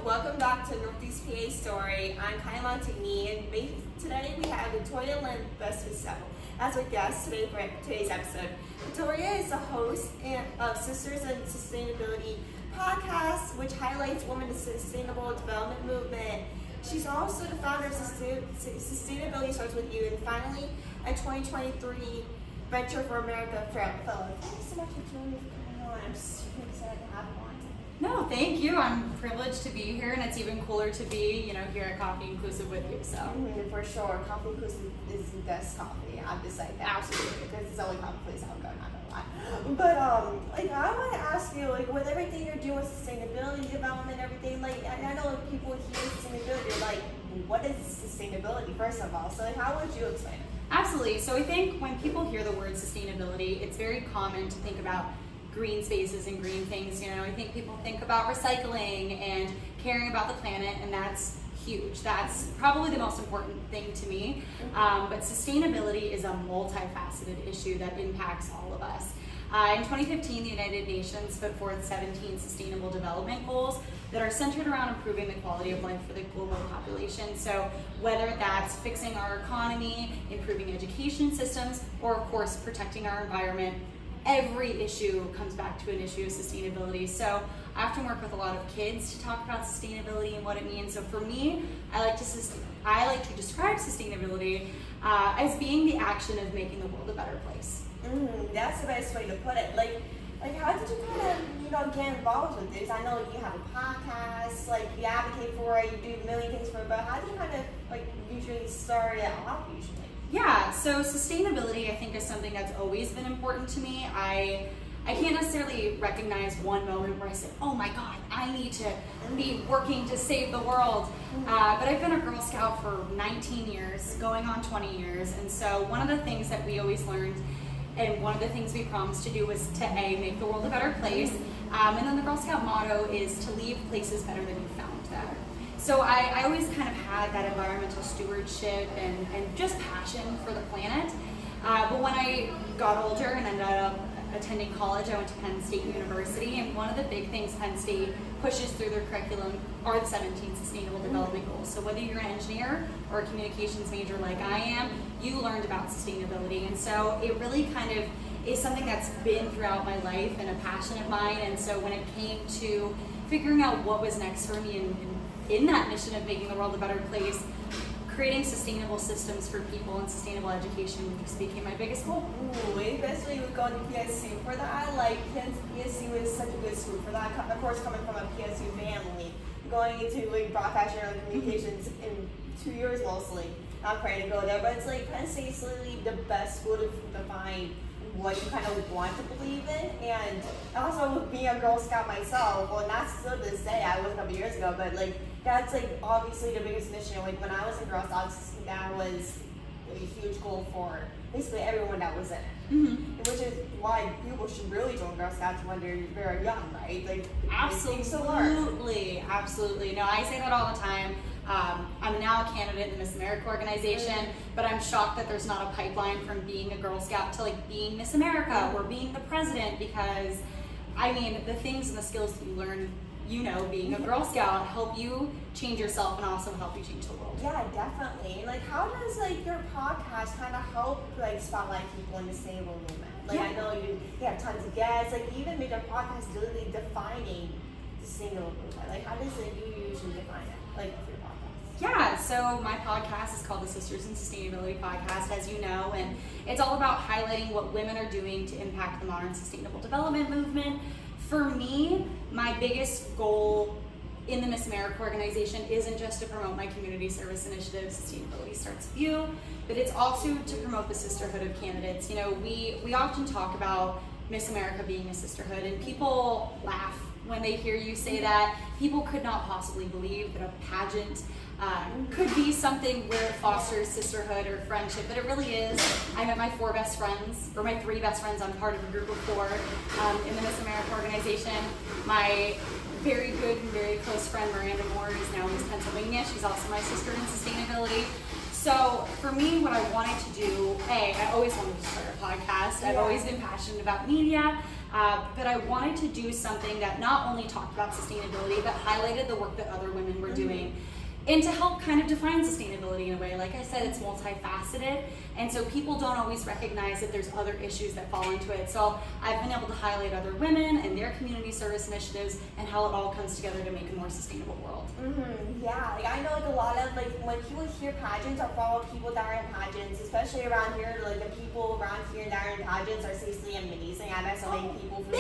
welcome back to NEPA Story. I'm Kylie Montigney, and today we have Victoria Lynn Vespico as our guest today for today's episode. Victoria is the host of Sisters in Sustainability podcast, which highlights women in the sustainable development movement. She's also the founder of Sustainability Starts With You, and finally a 2023 Venture for America Fellow. Thank you so much, Victoria, for coming on. I'm super excited to have you on. No, thank you. I'm privileged to be here, and it's even cooler to be, here at Coffee Inclusive with you. So for sure, Coffee Inclusive is the best coffee. I'm just like that. Absolutely, because it's the only coffee place I'll go. Not gonna lie. But I want to ask you, with everything you're doing with sustainability development, everything, I know people hear sustainability, they're like, what is sustainability? First of all, so how would you explain it? Absolutely. So I think when people hear the word sustainability, it's very common to think about green spaces and green things. I think people think about recycling and caring about the planet, and that's huge. That's probably the most important thing to me. But sustainability is a multifaceted issue that impacts all of us. In 2015, the United Nations put forth 17 Sustainable Development Goals that are centered around improving the quality of life for the global population. So whether that's fixing our economy, improving education systems, or of course protecting our environment, every issue comes back to an issue of sustainability. So I often work with a lot of kids to talk about sustainability and what it means. So for me, I like to describe sustainability as being the action of making the world a better place. That's the best way to put it. How did you kind of, get involved with this? I know you have a podcast, you advocate for it, you do a million things for it, but how do you kind of, usually start it off usually? Yeah, so sustainability I think is something that's always been important to me. I can't necessarily recognize one moment where I said, oh my God, I need to be working to save the world. But I've been a Girl Scout for 19 years, going on 20 years. And so one of the things that we always learned, and one of the things we promised to do, was to make the world a better place. And then the Girl Scout motto is to leave places better than you found them. So I always kind of had that environmental stewardship and just passion for the planet. But when I got older and ended up attending college, I went to Penn State University, and one of the big things Penn State pushes through their curriculum are the 17 Sustainable Development Goals. So whether you're an engineer or a communications major like I am, you learned about sustainability. And so it really kind of is something that's been throughout my life and a passion of mine. And so when it came to figuring out what was next for me in that mission of making the world a better place, creating sustainable systems for people and sustainable education just became my biggest goal. Especially with going to PSU for that. PSU is such a good school for that. Of course, coming from a PSU family, going into broadcasting and communications in 2 years mostly. Not praying to go there, but it's Penn State's literally the best school to define what you kind of want to believe in. And also with being a Girl Scout myself, well, not still to this day, I was a couple years ago, but that's obviously the biggest mission. When I was in Girl Scouts, that was a huge goal for basically everyone that was in it. Which is why people should really join Girl Scouts when they're very young, right? Absolutely, absolutely. No, I say that all the time. I'm now a candidate in the Miss America organization, but I'm shocked that there's not a pipeline from being a Girl Scout to being Miss America or being the president, because the things and the skills that you learn, being a Girl Scout help you change yourself and also help you change the world. Yeah, definitely. How does your podcast kind of help spotlight people in the sustainable movement? I know you have tons of guests. You even made a podcast literally defining the sustainable movement. How does you usually define it? For your podcast? Yeah, so my podcast is called the Sisters in Sustainability Podcast, as you know, and it's all about highlighting what women are doing to impact the modern sustainable development movement. For me, my biggest goal in the Miss America organization isn't just to promote my community service initiative, Sustainability Starts With You, but it's also to promote the sisterhood of candidates. We often talk about Miss America being a sisterhood, and people laugh when they hear you say that. People could not possibly believe that a pageant could be something where it fosters sisterhood or friendship, but it really is. I met my 3 best friends. I'm part of a group of 4 in the Miss America organization. My very good and very close friend Miranda Moore is now in Miss Pennsylvania. She's also my sister in sustainability. So for me, what I wanted to do, I always wanted to start a podcast. I've always been passionate about media, but I wanted to do something that not only talked about sustainability, but highlighted the work that other women were doing. And to help kind of define sustainability in a way. Like I said, it's multifaceted, and so people don't always recognize that there's other issues that fall into it. So I've been able to highlight other women and their community service initiatives and how it all comes together to make a more sustainable world. Yeah, like I know like a lot of like when people hear pageants or follow people that are in pageants, especially around here, like the people around here that are in pageants are seriously amazing. I met so many people from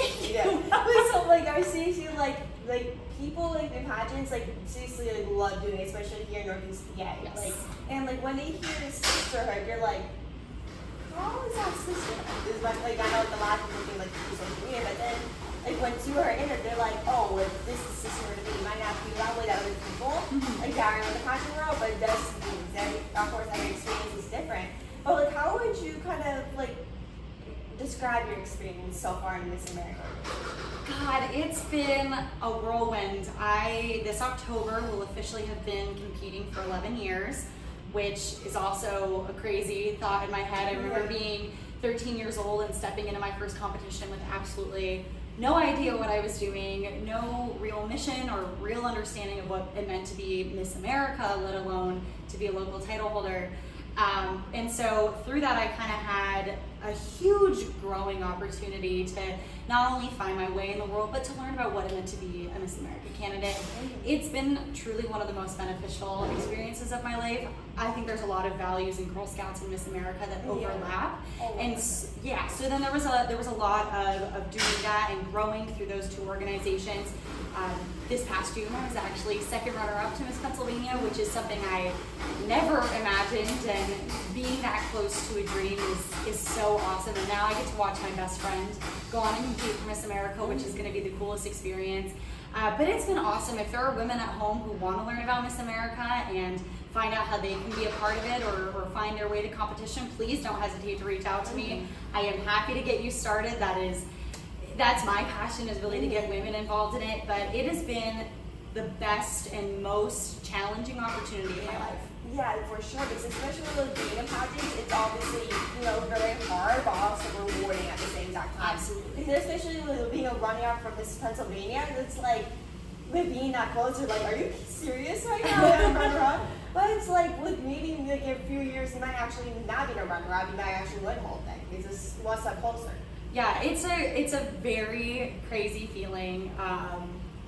so like I seriously like people like in pageants like seriously like love doing it, especially here in Northeast PA. Yes. Like and like when they hear the sisterhood, you're like, how is that sisterhood? Is like I know like a lot of people think like through social media, but then like once you are in it, they're like, oh, like this is sisterhood to me. It might not feel that way to other people, like that are in the pageant world, but it does to me. Of course, every experience is different. But like, how would you kind of like describe your experience so far in Miss America? God, it's been a whirlwind. This October will officially have been competing for 11 years, which is also a crazy thought in my head. I remember being 13 years old and stepping into my first competition with absolutely no idea what I was doing, no real mission or real understanding of what it meant to be Miss America, let alone to be a local title holder. And so through that, I kind of had a huge growing opportunity to not only find my way in the world, but to learn about what it meant to be a Miss America candidate. It's been truly one of the most beneficial experiences of my life. I think there's a lot of values in Girl Scouts and Miss America that overlap. So then there was a lot of doing that and growing through those two organizations. This past June, I was actually second runner-up to Miss Pennsylvania, which is something I never imagined, and being that close to a dream is so awesome. And now I get to watch my best friend go on and compete for Miss America, which is going to be the coolest experience. But it's been awesome. If there are women at home who want to learn about Miss America and find out how they can be a part of it or find their way to competition, please don't hesitate to reach out to me. I am happy to get you started. That's my passion, is really to get women involved in it, but it has been the best and most challenging opportunity in my life. Yeah, for sure, because especially with being a pageant, it's obviously, very hard, but also rewarding at the same exact time. Absolutely. Because especially with being a runner-up from Miss Pennsylvania, it's like, with being that close, you're like, are you serious right now? I'm a runner-up? But it's like, with maybe like a few years, you might actually not be a runner-up, you might actually win the whole thing. It's just one step closer. Yeah, it's a very crazy feeling.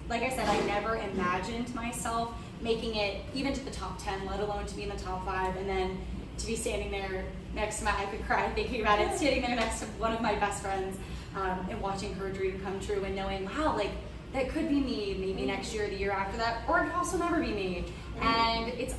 Like I said, I never imagined myself making it even to the top 10, let alone to be in the top 5, and then to be standing there next to I could cry thinking about it, standing there next to one of my best friends and watching her dream come true and knowing, wow, like that could be me maybe next year or the year after that, or it could also never be me. And it's,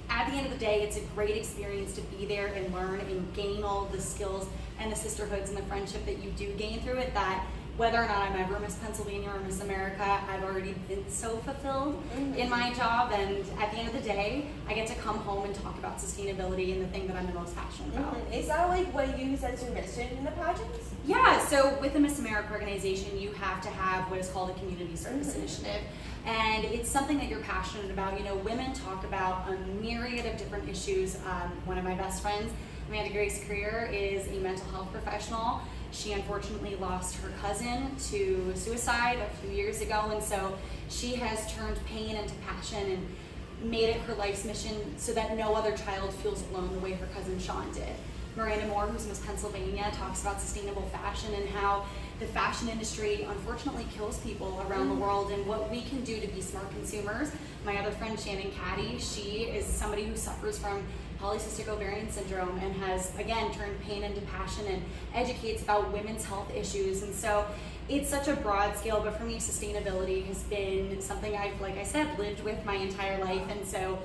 at the end of the day, it's a great experience to be there and learn and gain all the skills and the sisterhoods and the friendship that you do gain through it, that whether or not I'm ever Miss Pennsylvania or Miss America, I've already been so fulfilled in my job, and at the end of the day, I get to come home and talk about sustainability and the thing that I'm the most passionate about. Is that like what you use as your mission in the pageants? Yeah, so with the Miss America organization, you have to have what is called a community service initiative. And it's something that you're passionate about. Women talk about a myriad of different issues. One of my best friends, Amanda Grace Creer, is a mental health professional. She unfortunately lost her cousin to suicide a few years ago, and so she has turned pain into passion and made it her life's mission so that no other child feels alone the way her cousin Sean did. Miranda Moore, who's Miss Pennsylvania, talks about sustainable fashion and how the fashion industry unfortunately kills people around the world, and what we can do to be smart consumers. My other friend Shannon Caddy, she is somebody who suffers from polycystic ovarian syndrome and has, again, turned pain into passion and educates about women's health issues. And so it's such a broad scale, but for me, sustainability has been something I've, like I said, lived with my entire life. And so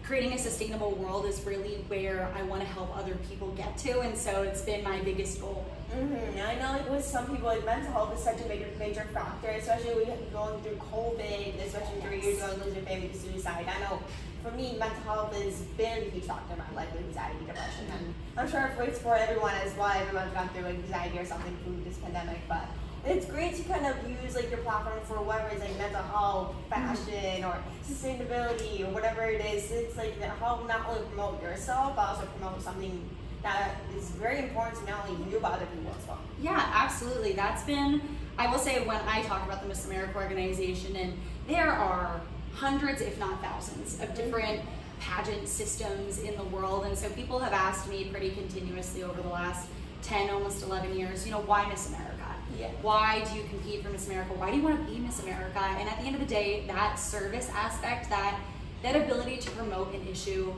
creating a sustainable world is really where I want to help other people get to, and so it's been my biggest goal. I know like with some people, like mental health is such a major factor, especially when you're going through COVID, especially 3 years ago, losing your family to suicide. I know for me, mental health has been a huge factor in my life, with anxiety, depression, and I'm sure it's for everyone as well. Everyone's gone through anxiety or something through this pandemic, but It's great to kind of use like your platform for whatever it's like mental health, fashion, or sustainability, or whatever it is. It's like that help not only promote yourself, but also promote something that is very important to not only you, but other people as well. Yeah, absolutely. That's been, I will say, when I talk about the Miss America organization, and there are hundreds, if not thousands, of different pageant systems in the world, and so people have asked me pretty continuously over the last 10, almost 11 years, you know, why Miss America? Yeah. Why do you compete for Miss America? Why do you want to be Miss America? And at the end of the day, that service aspect, that ability to promote an issue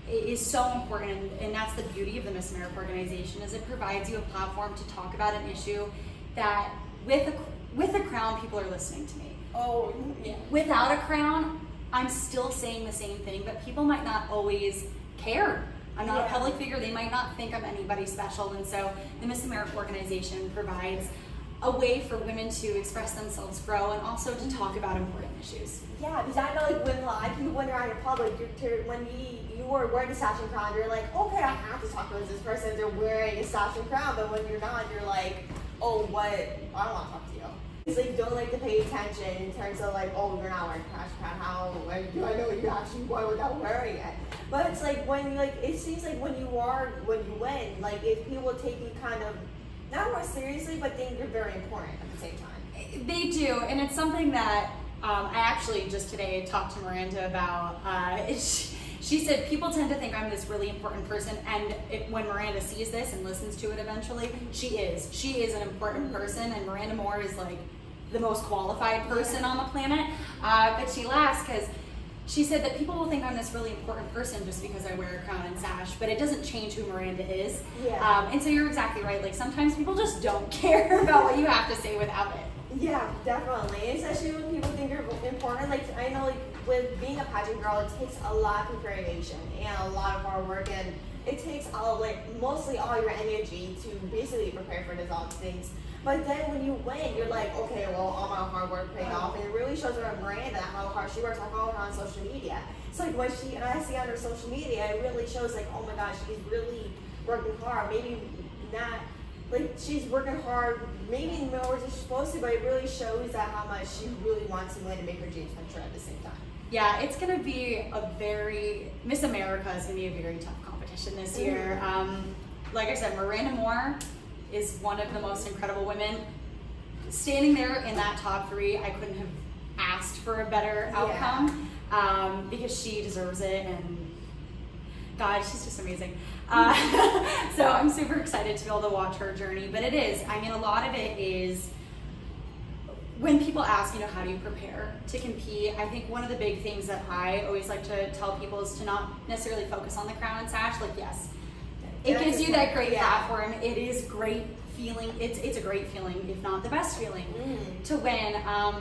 is so important, and that's the beauty of the Miss America organization, is it provides you a platform to talk about an issue that with a crown, people are listening to me. Oh, yeah. Without a crown, I'm still saying the same thing, but people might not always care. I'm not a public figure, they might not think I'm anybody special, and so the Miss America organization provides a way for women to express themselves, grow, and also to talk about important issues. Yeah, because I know like when a lot of people, when you're out in public, when you were wearing a sash and crown, you're like, okay, I have to talk to this person, they're wearing a sash and crown, but when you're not, you're like, oh, what, I don't want to talk to you. It's like, you don't like to pay attention in terms of like, oh, you're not wearing a sash and crown, how, like, do I know you actually wore without wearing it? But it's like, when, like, it seems like when you win, like, if people take you kind of, not more seriously, but think you're very important at the same time. They do, and it's something that I actually just today talked to Miranda about. She said people tend to think I'm this really important person, and when Miranda sees this and listens to it eventually, she is an important person, and Miranda Moore is like the most qualified person on the planet. But she laughs because she said that people will think I'm this really important person just because I wear a crown and sash, but it doesn't change who Miranda is. Yeah. And so you're exactly right. Like sometimes people just don't care about what you have to say without it. Yeah, definitely. Especially when people think you're important. Like I know, like with being a pageant girl, it takes a lot of preparation and a lot of hard work, and it takes mostly all your energy to basically prepare for all these things. But then when you win, you're like, okay, well, all my hard work paid off, and it really shows her Miranda how hard she works. I follow her on social media. It's like when and I see on her social media, it really shows like, oh my gosh, she's really working hard. Maybe not, like she's working hard, maybe more than she's supposed to, but it really shows that how much she really wants to win and make her dreams come true at the same time. Yeah, it's gonna be Miss America is gonna be a very tough competition this year. Like I said, Miranda Moore is one of the most incredible women. Standing there in that top 3, I couldn't have asked for a better outcome because she deserves it, and God, she's just amazing. So I'm super excited to be able to watch her journey, but it is, I mean, a lot of it is when people ask, you know, how do you prepare to compete? I think one of the big things that I always like to tell people is to not necessarily focus on the crown and sash. Like, yes, it gives you that great platform. It is great feeling. It's a great feeling, if not the best feeling, to win.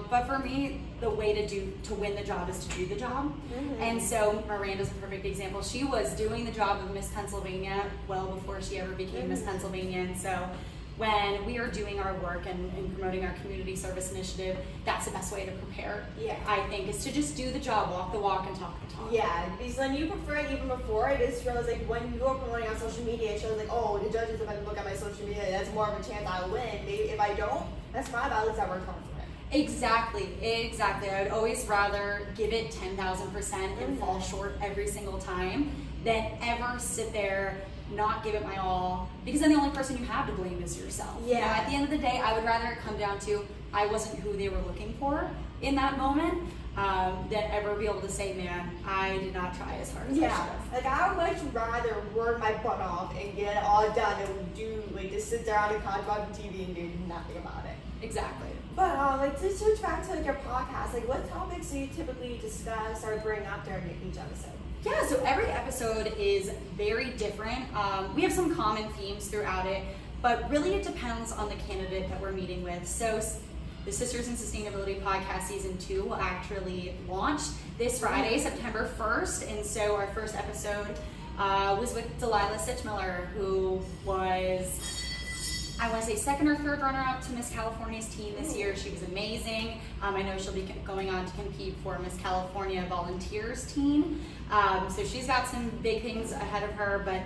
But for me, the way to win the job is to do the job. And so Miranda's a perfect example. She was doing the job of Miss Pennsylvania well before she ever became Miss Pennsylvania. And so when we are doing our work and promoting our community service initiative, that's the best way to prepare. I think, is to just do the job, walk the walk, and talk the talk. Yeah, because when you prefer it even before, it just shows like when you're promoting on social media, it shows like, oh, the judges, if I look at my social media, that's more of a chance I'll win. Maybe if I don't, that's fine, but at least I worked hard for it. Exactly. I would always rather give it 10,000% and fall short every single time than ever sit there, not give it my all, because then the only person you have to blame is yourself. You know, at the end of the day, I would rather it come down to I wasn't who they were looking for in that moment than ever be able to say, man, I did not try as hard as I should have. Like I would much rather work my butt off and get it all done and do like just sit there on a couch watching TV and do nothing about it. Exactly. But like to switch back to like your podcast, like what topics do you typically discuss or bring up during each episode? Yeah, so every episode is very different. We have some common themes throughout it, but really it depends on the candidate that we're meeting with. So the Sisters in Sustainability podcast season 2 will actually launch this Friday, September 1st. And so our first episode was with Delilah Sitchmiller, who was, I want to say, second or third runner-up to Miss California's team this year. She was amazing. I know she'll be going on to compete for Miss California Volunteers team. So she's got some big things ahead of her, but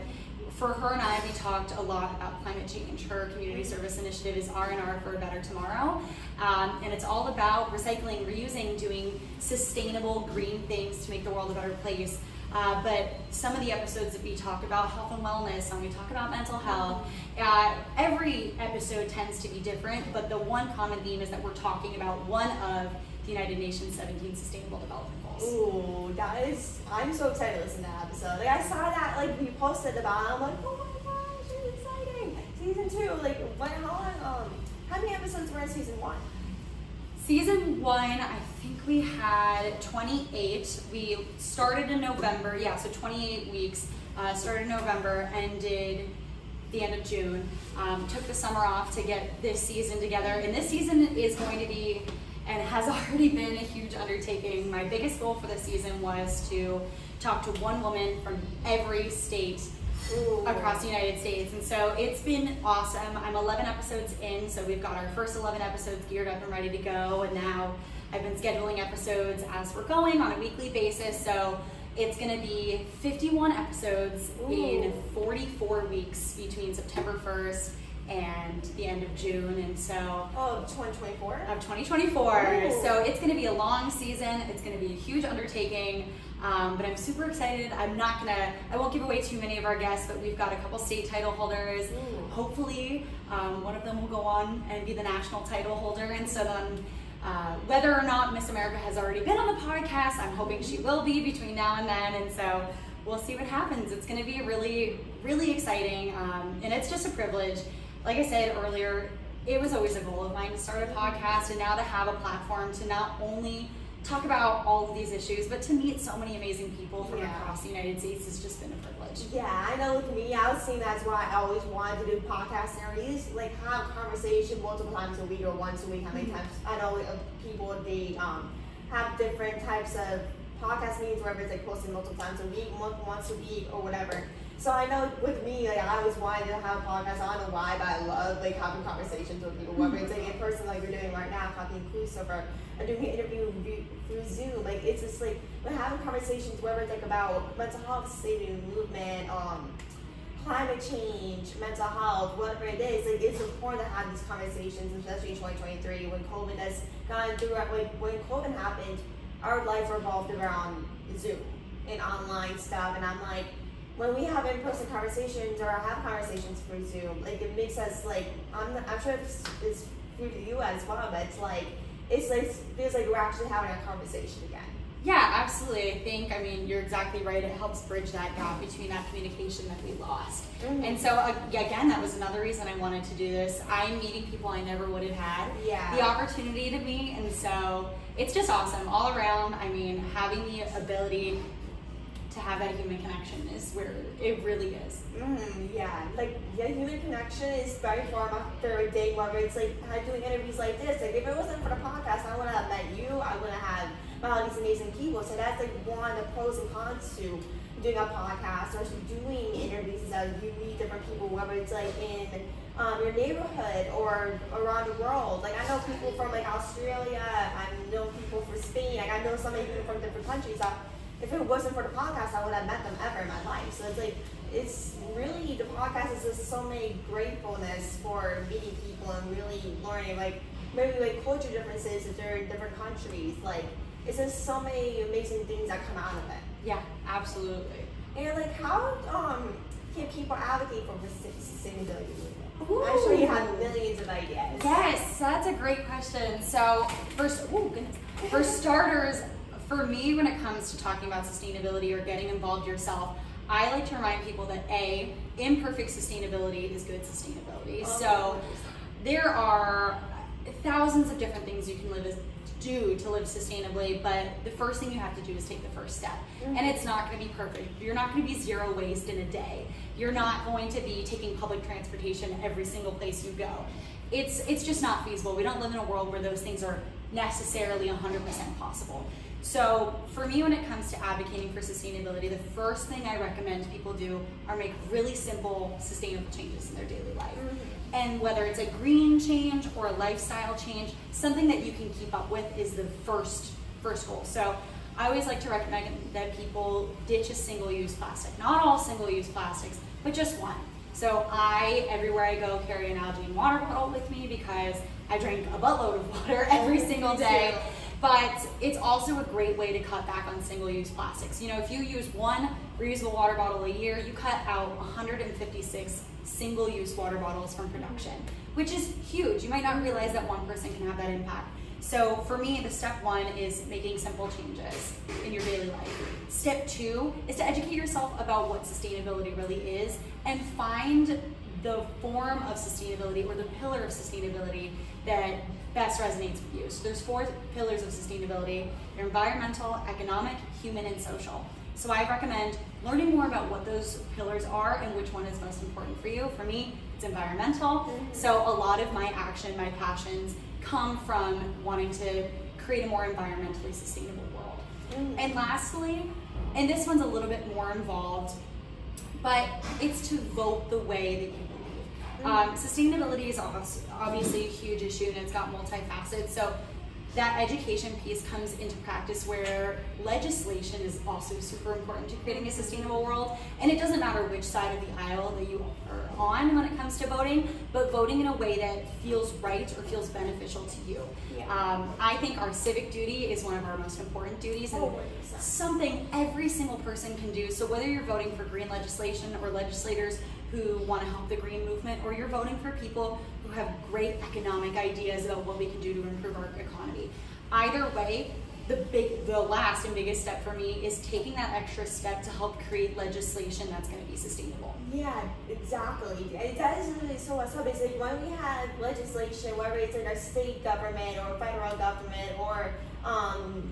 For her and I, we talked a lot about climate change. Her community service initiative is R&R for a Better Tomorrow, and it's all about recycling, reusing, doing sustainable green things to make the world a better place. But some of the episodes that we talk about health and wellness, and we talk about mental health, every episode tends to be different, but the one common theme is that we're talking about one of the United Nations 17 Sustainable Development Goals. Ooh, I'm so excited to listen to that episode. Like, I saw that, like, we posted about it, I'm like, oh my gosh, it's exciting. Season 2, like, how many episodes were in season 1? Season 1, I think we had 28. We started in November, so 28 weeks. Started in November, ended the end of June. Took the summer off to get this season together, and this season is going to be, and has already been, a huge undertaking. My biggest goal for this season was to talk to one woman from every state across the United States, and so it's been awesome. I'm 11 episodes in, so we've got our first 11 episodes geared up and ready to go, and now I've been scheduling episodes as we're going on a weekly basis, so it's going to be 51 episodes in 44 weeks between September 1st and the end of June, and so of 2024. Of 2024. So it's going to be a long season. It's going to be a huge undertaking, but I'm super excited. I won't give away too many of our guests, but we've got a couple state title holders. Hopefully, one of them will go on and be the national title holder, and so then. Whether or not Miss America has already been on the podcast, I'm hoping she will be between now and then, and so we'll see what happens. It's going to be really, really exciting, and it's just a privilege. Like I said earlier, it was always a goal of mine to start a podcast, and now to have a platform to not only talk about all of these issues, but to meet so many amazing people from across the United States has just been a privilege. Yeah, I know with me, I was saying that's why I always wanted to do podcast series, like have conversation multiple times a week or once a week, how many times. I know people, they have different types of podcast meetings, whether it's like posted multiple times a week, once a week, or whatever. So I know with me, like I always wanted to have a podcast. I don't know why, but I love like having conversations with people, whether it's like in person, like we're doing right now, Copy Inclusive, or doing an interview through Zoom. Like it's just like we're having conversations, whether it's like about mental health, saving movement, climate change, mental health, whatever it is. Like it's important to have these conversations, especially in 2023 when COVID has gone through. Like when COVID happened, our lives revolved around Zoom and online stuff, and I'm like. When we have in-person conversations or have conversations through Zoom, like it makes us like I'm sure it's through you as well, but it's like feels like we're actually having a conversation again. Yeah, absolutely. I mean, you're exactly right. It helps bridge that gap between that communication that we lost. And so again, that was another reason I wanted to do this. I'm meeting people I never would have had the opportunity to meet, and so it's just awesome all around. I mean, having the ability to have that human connection is where it really is. Human connection is very far my favorite thing. Whether it's like doing interviews like this, like if it wasn't for the podcast, I wouldn't have met you. I wouldn't have met all these amazing people. So that's like one of the pros and cons to doing a podcast or doing interviews is that you meet different people, whether it's like in your neighborhood or around the world. Like I know people from like Australia. I know people from Spain. Like I know so many people from different countries. If it wasn't for the podcast, I would have met them ever in my life. So it's like, it's really, the podcast is just so many gratefulness for meeting people and really learning, like, maybe like culture differences if they're in different countries. Like, it's just so many amazing things that come out of it. Yeah, absolutely. And like, how can people advocate for sustainability movement? I'm sure you have millions of ideas. Yes, that's a great question. So, for starters, for me, when it comes to talking about sustainability or getting involved yourself, I like to remind people that imperfect sustainability is good sustainability. So there are thousands of different things you can do to live sustainably, but the first thing you have to do is take the first step. And it's not going to be perfect. You're not going to be zero waste in a day. You're not going to be taking public transportation every single place you go. It's just not feasible. We don't live in a world where those things are necessarily 100% possible. So for me, when it comes to advocating for sustainability, the first thing I recommend people do are make really simple, sustainable changes in their daily life. And whether it's a green change or a lifestyle change, something that you can keep up with is the first goal. So I always like to recommend that people ditch a single-use plastic. Not all single-use plastics, but just one. So I, everywhere I go, carry an algae and water bottle with me because I drink a buttload of water every single day. But it's also a great way to cut back on single-use plastics. You know, if you use one reusable water bottle a year, you cut out 156 single-use water bottles from production, which is huge. You might not realize that one person can have that impact. So for me, the step one is making simple changes in your daily life. Step two is to educate yourself about what sustainability really is and find the form of sustainability or the pillar of sustainability that best resonates with you. So there's 4 pillars of sustainability: your environmental, economic, human, and social. So I recommend learning more about what those pillars are and which one is most important for you. For me, it's environmental. So a lot of my action, my passions come from wanting to create a more environmentally sustainable world. And lastly, and this one's a little bit more involved, but it's to vote the way that you believe. Sustainability is obviously a huge issue and it's got multifacets. So that education piece comes into practice where legislation is also super important to creating a sustainable world. And it doesn't matter which side of the aisle that you are on when it comes to voting, but voting in a way that feels right or feels beneficial to you. I think our civic duty is one of our most important duties and something every single person can do. So whether you're voting for green legislation or legislators who want to help the green movement, or you're voting for people who have great economic ideas about what we can do to improve our economy. Either way, the last and biggest step for me is taking that extra step to help create legislation that's going to be sustainable. Yeah, exactly. That is really so what's up. It's like when we have legislation, whether it's in our state government or federal government or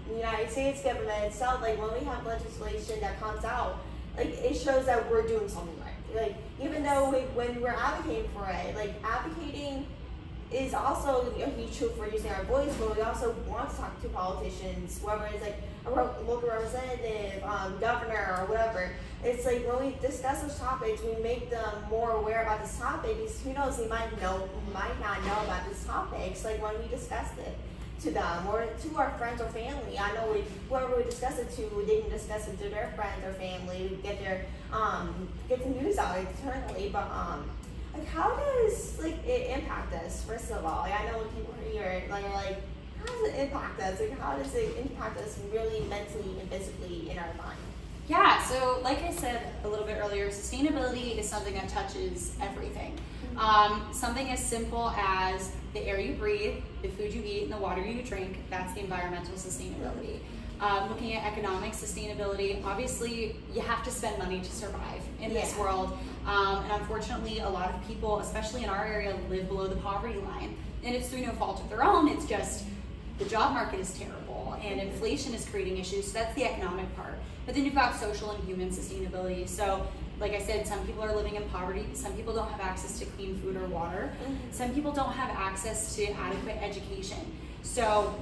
United States government itself, like when we have legislation that comes out, like it shows that we're doing something right. Like even though when we're advocating for it, like advocating is also a huge tool for using our voice, but we also want to talk to politicians, whether it's like a local representative, governor, or whatever. It's like when we discuss those topics, we make them more aware about this topic, because who knows, they might not know about this topic. So like when we discuss it to them or to our friends or family, I know whoever we discuss it to, they can discuss it to their friends or family. We get the news out internally, but like how does like it impact us? First of all, like, I know when people hear it, like how does it impact us? Like how does it impact us really mentally and physically in our mind? Yeah, so like I said a little bit earlier, sustainability is something that touches everything. Something as simple as the air you breathe, the food you eat, and the water you drink, that's the environmental sustainability. Looking at economic sustainability, obviously you have to spend money to survive in this world. And unfortunately, a lot of people, especially in our area, live below the poverty line. And it's through no fault of their own, it's just the job market is terrible and inflation is creating issues. So that's the economic part. But then you've got social and human sustainability. So like I said, some people are living in poverty, some people don't have access to clean food or water, some people don't have access to adequate education. So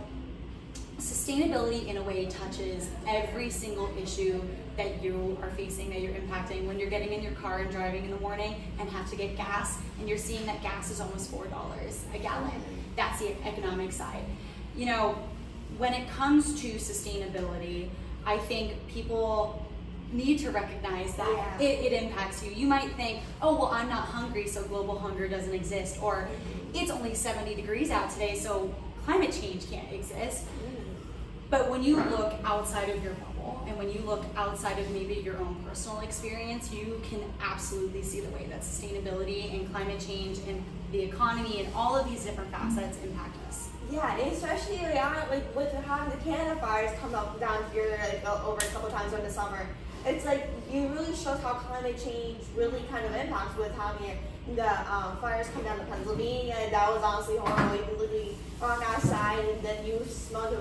sustainability in a way touches every single issue that you are facing, that you're impacting. When you're getting in your car and driving in the morning and have to get gas and you're seeing that gas is almost $4 a gallon, that's the economic side. You know, when it comes to sustainability, I think people need to recognize that it impacts you. You might think, oh, well, I'm not hungry, so global hunger doesn't exist, or it's only 70 degrees out today, so climate change can't exist. But when you look outside of your bubble and when you look outside of maybe your own personal experience, you can absolutely see the way that sustainability and climate change and the economy and all of these different facets impact us. Yeah, and especially like with having the Canada fires come up down here like over a couple times during the summer. It's like it really shows how climate change really kind of impacts with having the fires come down to Pennsylvania. That was honestly horrible. You can literally walk outside and then you smell the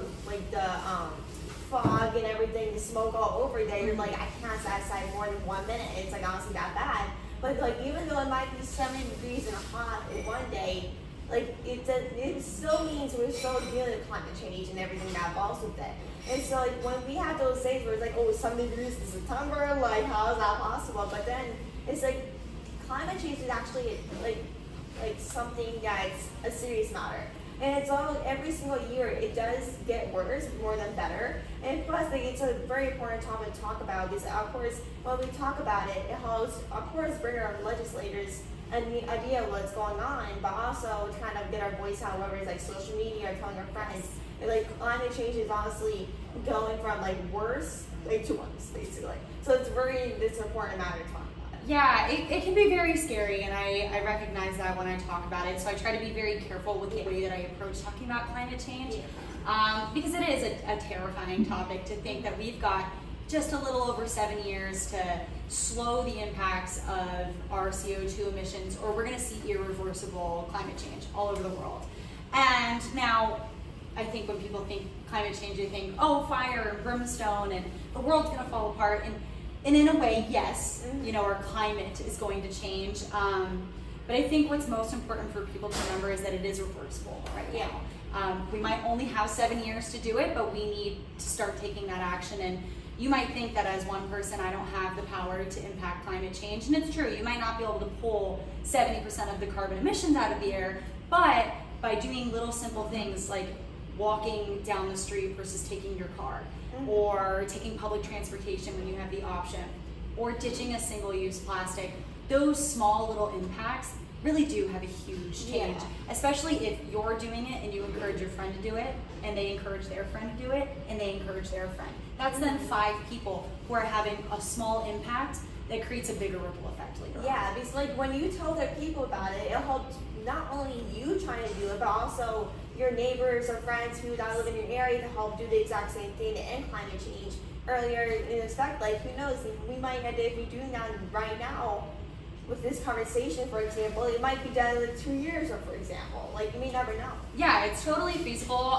fog and everything, the smoke all over there. You're like, I can't stay outside more than 1 minute. It's like honestly that bad. But like even though it might be 70 degrees and hot in one day, like it still means we're still dealing with climate change and everything that involves with it. And so like when we have those days where it's like, oh, it's 70 degrees in September, like how is that possible? But then it's like climate change is actually like something that's a serious matter. And it's all, every single year, it does get worse more than better. And plus, like, it's a very important topic to talk about because, of course, when we talk about it, it helps, of course, bring our legislators an idea of what's going on, but also kind of get our voice out, whether it's like social media or telling our friends. And, like, climate change is honestly going from like worse like to worse, basically. So it's an important matter to talk about. Yeah, it can be very scary, and I recognize that when I talk about it. So I try to be very careful with the way that I approach talking about climate change, because it is a terrifying topic to think that we've got just a little over 7 years to slow the impacts of our CO2 emissions, or we're going to see irreversible climate change all over the world. And now, I think when people think climate change, they think, oh, fire and brimstone and the world's going to fall apart. And in a way, yes, you know, our climate is going to change. But I think what's most important for people to remember is that it is reversible right now. We might only have 7 years to do it, but we need to start taking that action. And you might think that as one person, I don't have the power to impact climate change. And it's true, you might not be able to pull 70% of the carbon emissions out of the air, but by doing little simple things like walking down the street versus taking your car, or taking public transportation when you have the option, or ditching a single-use plastic, those small little impacts really do have a huge change, especially if you're doing it and you encourage your friend to do it, and they encourage their friend to do it, and they encourage their friend. That's then 5 people who are having a small impact that creates a bigger ripple effect later on. Yeah, because like when you tell other people about it, it helps not only you trying to do it, but also your neighbors or friends who don't live in your area to help do the exact same thing to end climate change earlier in effect. Like, who knows, we might end up, if we're doing that right now with this conversation, for example, it might be done in like 2 years, or for example, like, you may never know. Yeah, it's totally feasible.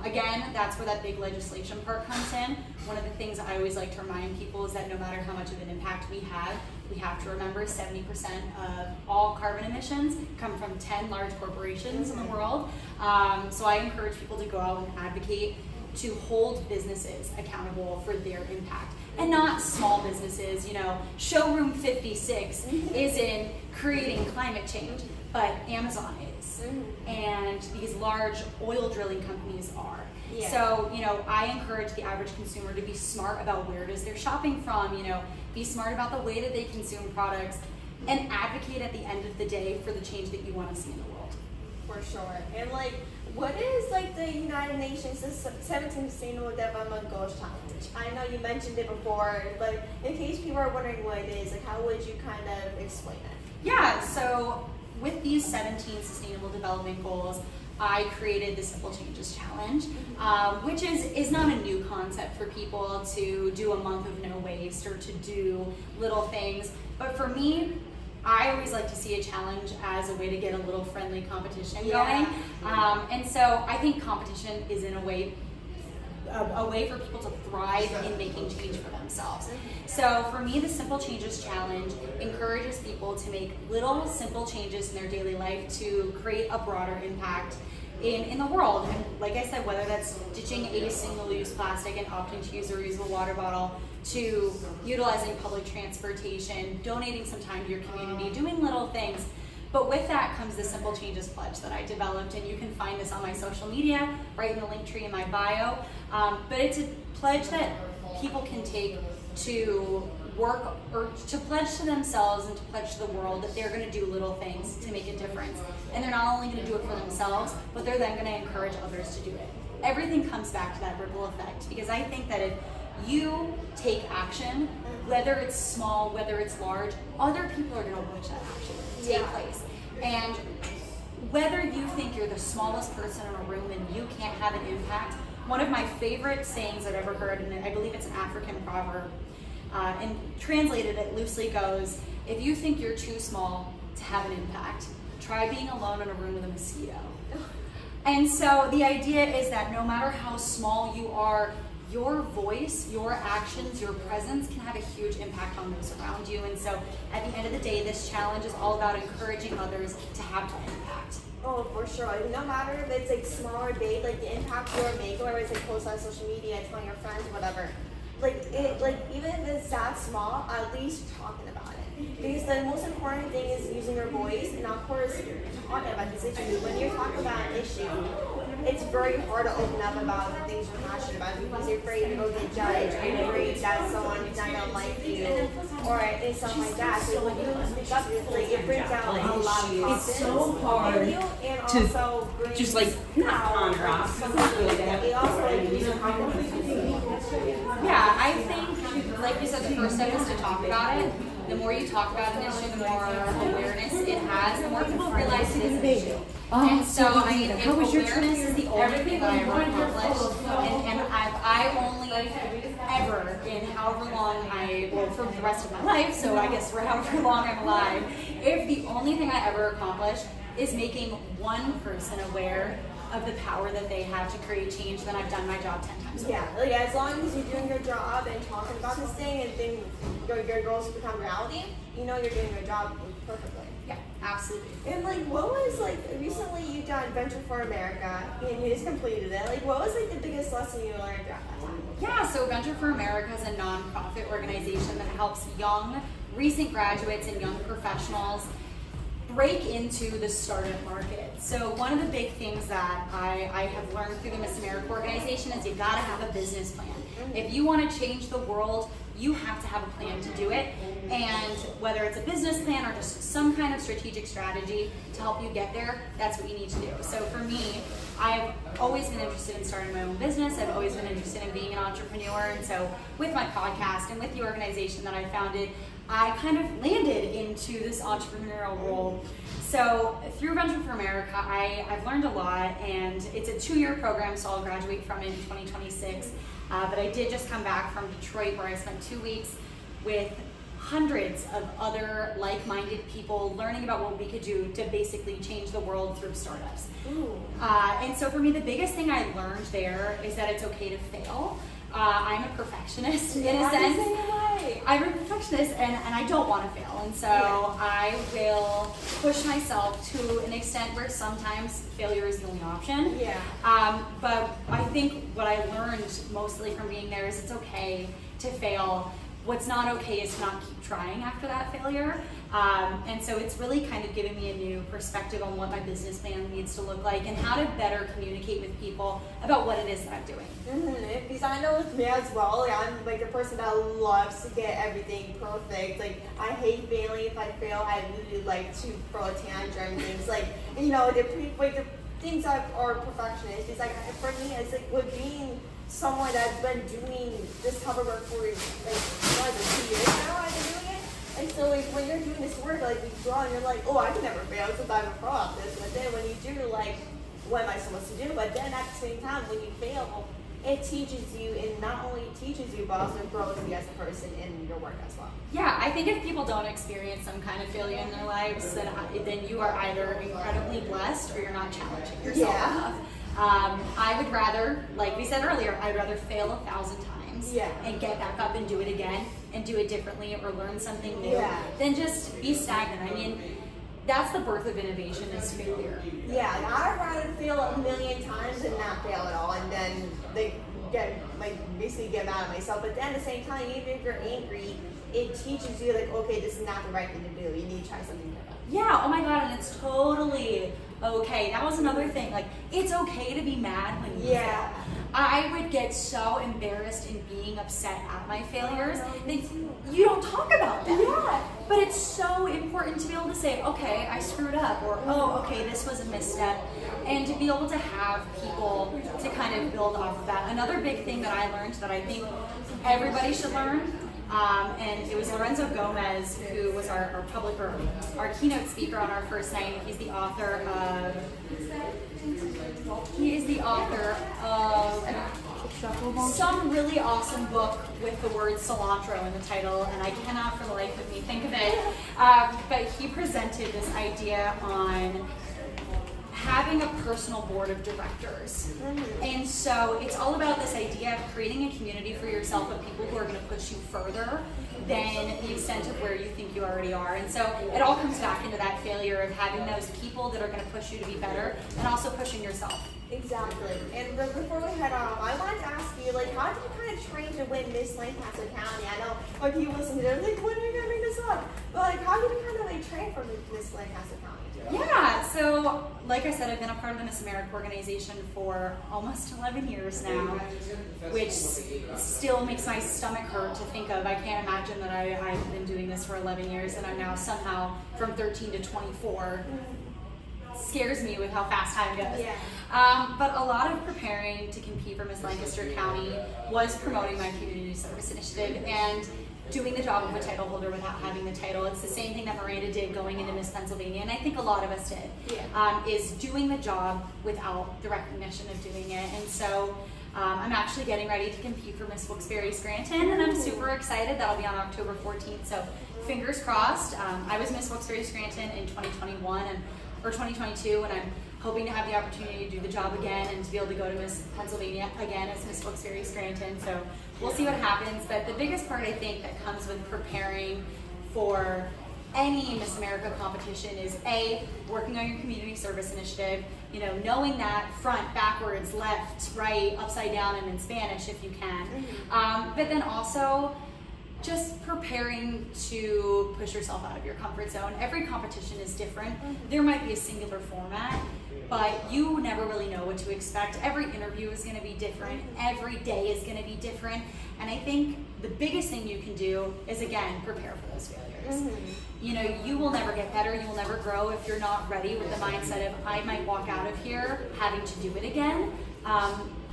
Again, that's where that big legislation part comes in. One of the things I always like to remind people is that no matter how much of an impact we have to remember 70% of all carbon emissions come from 10 large corporations in the world. So I encourage people to go out and advocate to hold businesses accountable for their impact. And not small businesses, you know, Showroom 56 isn't creating climate change, but Amazon is. And these large oil drilling companies are. So, you know, I encourage the average consumer to be smart about where it is they're shopping from, you know, be smart about the way that they consume products, and advocate at the end of the day for the change that you want to see in the world. For sure. And like, what is like the United Nations 17 Sustainable Development Goals Challenge? I know you mentioned it before, but in case people are wondering what it is, like, how would you kind of explain it? Yeah, so with these 17 Sustainable Development Goals, I created the Simple Changes Challenge, which is not a new concept for people to do a month of no waste or to do little things. But for me, I always like to see a challenge as a way to get a little friendly competition going. And so I think competition is in a way for people to thrive in making change for themselves. So for me, the Simple Changes Challenge encourages people to make little simple changes in their daily life to create a broader impact in the world. And like I said, whether that's ditching a single-use plastic and opting to use a reusable water bottle, to utilizing public transportation, donating some time to your community, doing little things. But with that comes the Simple Changes Pledge that I developed, and you can find this on my social media, right in the link tree in my bio. But it's a pledge that people can take to work, or to pledge to themselves and to pledge to the world that they're going to do little things to make a difference. And they're not only going to do it for themselves, but they're then going to encourage others to do it. Everything comes back to that ripple effect, because I think that if you take action, whether it's small, whether it's large, other people are going to watch that action take place. And whether you think you're the smallest person in a room and you can't have an impact, one of my favorite sayings I've ever heard, and I believe it's an African proverb, and translated it loosely goes, if you think you're too small to have an impact, try being alone in a room with a mosquito. And so the idea is that no matter how small you are, your voice, your actions, your presence can have a huge impact on those around you. And so at the end of the day, this challenge is all about encouraging others to have that impact. Oh, for sure. Like, no matter if it's like small or big, like the impact you're making, whether it's like post on social media, telling your friends, whatever. Like even if it's that small, at least talking about it. Because the most important thing is using your voice, and of course talking about these issues. When you're talking about issue, it's very hard to open up about the things you're passionate about because you're afraid to go get judged, or you're afraid that someone's not gonna like you, or something like that. So when you speak up, it brings out like a lot of confidence it's so hard in you, and to also brings just like not contrast. it also like gives you confidence. Yeah, I think, like you said, the first step is to talk about it. The more you talk about an issue, the more awareness it has, the more people realize it is an issue. And so, I mean, if awareness is the only thing that I ever accomplished, and I only ever, in however long well, for the rest of my life, so I guess for however long I'm alive, if the only thing I ever accomplished is making one person aware of the power that they have to create change, then I've done my job 10 times over. Yeah, like as long as you're doing your job and talking about this thing and things, your goals become reality, you know you're doing your job perfectly. Yeah, absolutely. And like, what was like recently you done Venture for America and you just completed it? Like, what was like the biggest lesson you learned throughout that time? Yeah, so Venture for America is a nonprofit organization that helps young, recent graduates and young professionals break into the startup market. So one of the big things that I have learned through the Miss America organization is you gotta have a business plan. If you wanna change the world, you have to have a plan to do it. And whether it's a business plan or just some kind of strategic strategy to help you get there, that's what you need to do. So for me, I've always been interested in starting my own business. I've always been interested in being an entrepreneur. And so with my podcast and with the organization that I founded, I kind of landed into this entrepreneurial role. So through Venture for America, I've learned a lot, and it's a 2-year program, so I'll graduate from it in 2026. But I did just come back from Detroit, where I spent 2 weeks with hundreds of other like-minded people learning about what we could do to basically change the world through startups. And so for me, the biggest thing I learned there is that it's okay to fail. I'm a perfectionist in a sense. I'm a perfectionist and I don't want to fail. And so I will push myself to an extent where sometimes failure is the only option. Yeah. But I think what I learned mostly from being there is it's okay to fail. What's not okay is to not keep trying after that failure. And so it's really kind of given me a new perspective on what my business plan needs to look like and how to better communicate with people about what it is that I'm doing. Because I know with me as well, like, I'm like a person that loves to get everything perfect. Like, I hate failing. If I fail, I really like to throw a tantrum. Things like, you know, the things that are perfectionist. It's like, for me, it's like with being someone that's been doing this type of work for like 2 years now. I've been doing it. And so like when you're doing this work, like you draw and you're like, oh, I can never fail since I'm a pro at this. But then when you do, like, what am I supposed to do? But then at the same time, when you fail, it teaches you, and not only teaches you, but also grows you as a person in your work as well. Yeah, I think if people don't experience some kind of failure in their lives, then you are either incredibly blessed or you're not challenging yourself enough. I would rather, like we said earlier, I'd rather fail 1,000 times and get back up and do it again and do it differently or learn something new than just be stagnant. I mean, that's the birth of innovation is failure. Yeah, I'd rather fail 1,000,000 times than not fail at all, and then basically get mad at myself. But then at the same time, even if you're angry, it teaches you like, okay, this is not the right thing to do. You need to try something different. Yeah, oh my God, and it's totally okay. That was another thing. Like, it's okay to be mad when you fail. I would get so embarrassed in being upset at my failures that you don't talk about them. Yeah. But it's so important to be able to say, okay, I screwed up, or oh, okay, this was a misstep, and to be able to have people to kind of build off of that. Another big thing that I learned that I think everybody should learn, and it was Lorenzo Gomez, who was our keynote speaker on our first night. He's the author of some really awesome book with the word cilantro in the title, and I cannot for the life of me think of it. But he presented this idea on having a personal board of directors. And so it's all about this idea of creating a community for yourself of people who are going to push you further than the extent of where you think you already are. And so it all comes back into that failure of having those people that are going to push you to be better and also pushing yourself. Exactly. And before we head off, I wanted to ask you, like, how did you kind of train to win Miss Lancaster County? I know when people listen to it, like, when are you going to bring this up? But, like, how did you kind of, like, train for Miss Lancaster County? Yeah, so like I said, I've been a part of the Miss America organization for almost 11 years now, which still makes my stomach hurt to think of. I can't imagine that I've been doing this for 11 years and I'm now somehow from 13 to 24. Scares me with how fast time goes. Yeah. But a lot of preparing to compete for Miss Lancaster County was promoting my community service initiative and doing the job of a title holder without having the title. It's the same thing that Miranda did going into Miss Pennsylvania, and I think a lot of us did, is doing the job without the recognition of doing it. And so I'm actually getting ready to compete for Miss Wilkes-Barre-Scranton, and I'm super excited. That'll be on October 14th, so fingers crossed. I was Miss Wilkes-Barre-Scranton in 2021 or 2022, and I'm hoping to have the opportunity to do the job again and to be able to go to Miss Pennsylvania again as Miss Wilkes-Barre-Scranton. So we'll see what happens. But the biggest part I think that comes with preparing for any Miss America competition is working on your community service initiative, knowing that front, backwards, left, right, upside down, and in Spanish if you can. But then also just preparing to push yourself out of your comfort zone. Every competition is different. There might be a singular format, but you never really know what to expect. Every interview is going to be different. Every day is going to be different. And I think the biggest thing you can do is, again, prepare for those failures. You will never get better. You will never grow if you're not ready with the mindset of, I might walk out of here having to do it again,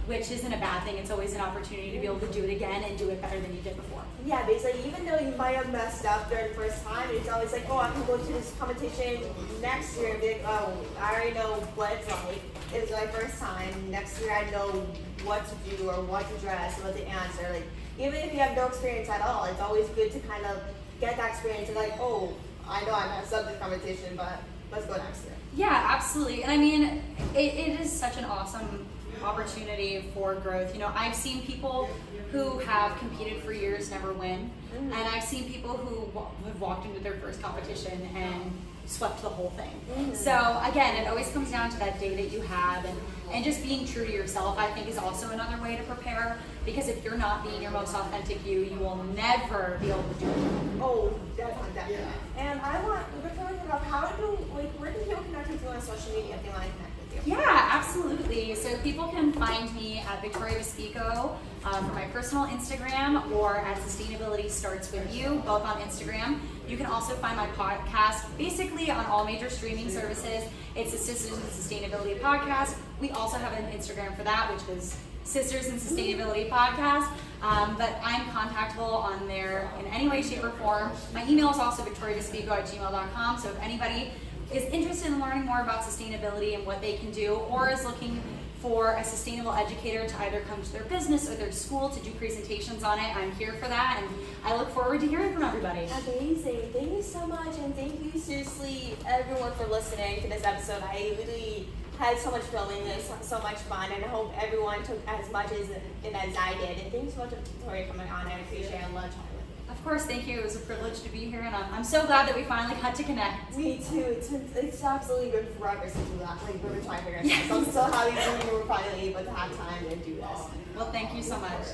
which isn't a bad thing. It's always an opportunity to be able to do it again and do it better than you did before. Yeah, basically, even though you might have messed up during the first time, it's always like, oh, I can go to this competition next year and be like, oh, I already know what it's like. It's my first time. Next year, I know what to do or what to dress or what to answer. Like, even if you have no experience at all, it's always good to kind of get that experience and like, oh, I know I messed up this competition, but let's go next year. Yeah, absolutely. And I mean, it is such an awesome opportunity for growth. I've seen people who have competed for years never win, and I've seen people who have walked into their first competition and swept the whole thing. So again, it always comes down to that day that you have, and just being true to yourself, I think, is also another way to prepare, because if you're not being your most authentic you will never be able to do it. Oh, definitely. And I want, before we talk about where do people connect with you on social media if they want to connect with you? Yeah, absolutely. So people can find me at Victoria Vespico for my personal Instagram, or at Sustainability Starts With You, both on Instagram. You can also find my podcast basically on all major streaming services. It's the Sisters in Sustainability podcast. We also have an Instagram for that, which is Sisters in Sustainability podcast. But I'm contactable on there in any way, shape, or form. My email is also victoriavespico@gmail.com. So if anybody is interested in learning more about sustainability and what they can do, or is looking for a sustainable educator to either come to their business or their school to do presentations on it, I'm here for that, and I look forward to hearing from everybody. Amazing. Thank you so much, and thank you seriously everyone for listening to this episode. I literally had so much filming this, so much fun, and I hope everyone took as much as I did. And thank you so much, Victoria, for coming on. I appreciate it. I love chatting with you. Of course, thank you. It was a privilege to be here, and I'm so glad that we finally got to connect. Me too. It's absolutely been forever since we've been trying to figure it out. So I'm so happy that we were finally able to have time to do this. Well, thank you so much.